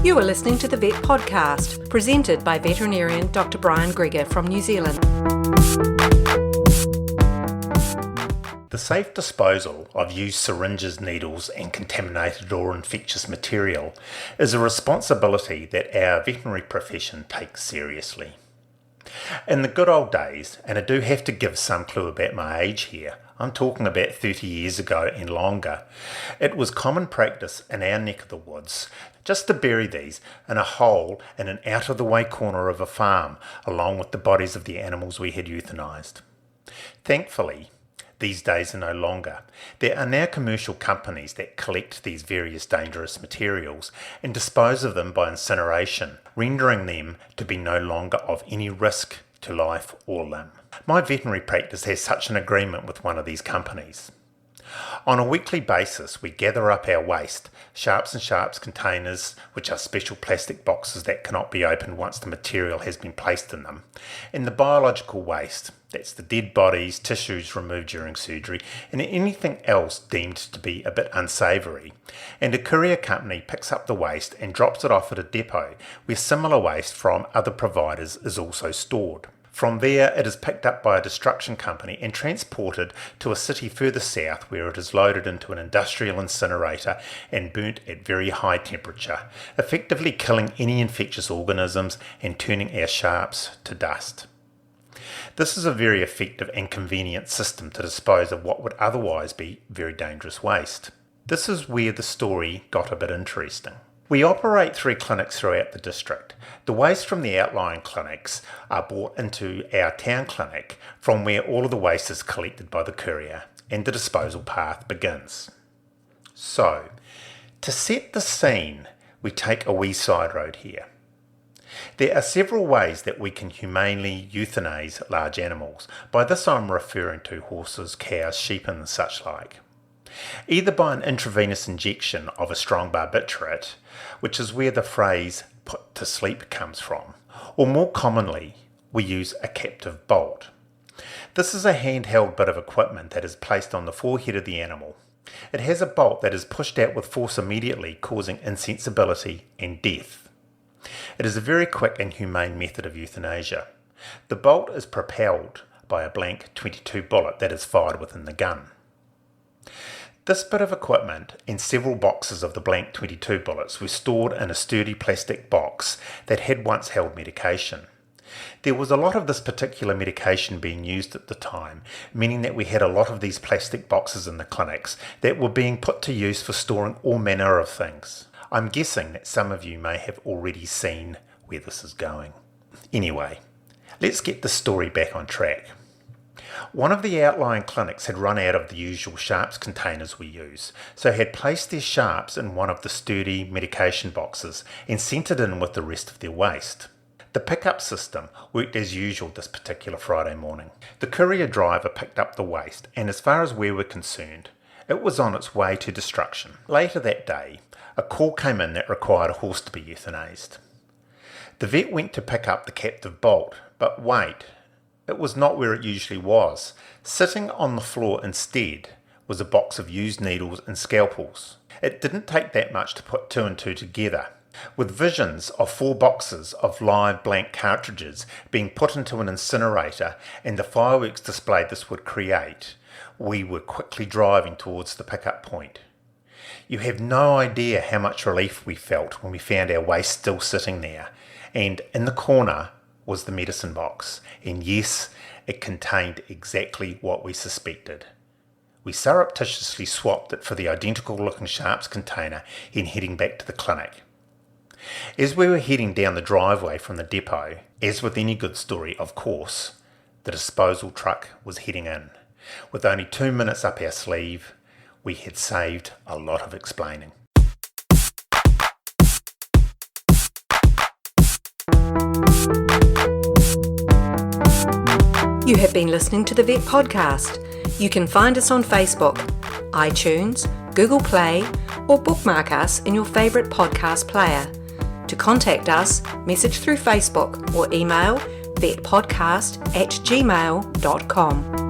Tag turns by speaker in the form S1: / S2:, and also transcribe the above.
S1: You are listening to the Vet Podcast, presented by veterinarian Dr. Brian Greger from New Zealand.
S2: The safe disposal of used syringes, needles and contaminated or infectious material is a responsibility that our veterinary profession takes seriously. In the good old days, and I do have to give some clue about my age here, I'm talking about 30 years ago and longer, it was common practice in our neck of the woods just to bury these in a hole in an out-of-the-way corner of a farm, along with the bodies of the animals we had euthanised. Thankfully, these days are no longer. There are now commercial companies that collect these various dangerous materials and dispose of them by incineration, rendering them to be no longer of any risk to life or limb. My veterinary practice has such an agreement with one of these companies. On a weekly basis, we gather up our waste, sharps and sharps containers, which are special plastic boxes that cannot be opened once the material has been placed in them, and the biological waste, that's the dead bodies, tissues removed during surgery, and anything else deemed to be a bit unsavoury. And a courier company picks up the waste and drops it off at a depot where similar waste from other providers is also stored. From there, it is picked up by a destruction company and transported to a city further south where it is loaded into an industrial incinerator and burnt at very high temperature, effectively killing any infectious organisms and turning our sharps to dust. This is a very effective and convenient system to dispose of what would otherwise be very dangerous waste. This is where the story got a bit interesting. We operate 3 clinics throughout the district. The waste from the outlying clinics are brought into our town clinic, from where all of the waste is collected by the courier and the disposal path begins. So, to set the scene, we take a wee side road here. There are several ways that we can humanely euthanize large animals. By this I'm referring to horses, cows, sheep and such like. Either by an intravenous injection of a strong barbiturate, which is where the phrase put to sleep comes from, or more commonly, we use a captive bolt. This is a handheld bit of equipment that is placed on the forehead of the animal. It has a bolt that is pushed out with force immediately, causing insensibility and death. It is a very quick and humane method of euthanasia. The bolt is propelled by a blank .22 bullet that is fired within the gun. This bit of equipment and several boxes of the blank .22 bullets were stored in a sturdy plastic box that had once held medication. There was a lot of this particular medication being used at the time, meaning that we had a lot of these plastic boxes in the clinics that were being put to use for storing all manner of things. I'm guessing that some of you may have already seen where this is going. Anyway, let's get the story back on track. One of the outlying clinics had run out of the usual sharps containers we use, so had placed their sharps in one of the sturdy medication boxes and sent it in with the rest of their waste. The pickup system worked as usual this particular Friday morning. The courier driver picked up the waste, and as far as we were concerned, it was on its way to destruction. Later that day, a call came in that required a horse to be euthanized. The vet went to pick up the captive bolt, but wait, it was not where it usually was. Sitting on the floor instead was a box of used needles and scalpels. It didn't take that much to put 2 and 2 together. With visions of 4 boxes of live blank cartridges being put into an incinerator and the fireworks display this would create, we were quickly driving towards the pickup point. You have no idea how much relief we felt when we found our waste still sitting there, and in the corner was the medicine box, and yes, it contained exactly what we suspected. We surreptitiously swapped it for the identical looking sharps container in heading back to the clinic. As we were heading down the driveway from the depot, as with any good story, of course, the disposal truck was heading in. With only 2 minutes up our sleeve, we had saved a lot of explaining.
S1: You have been listening to the Vet Podcast. You can find us on Facebook, iTunes, Google Play, or bookmark us in your favourite podcast player. To contact us, message through Facebook or email vetpodcast@gmail.com.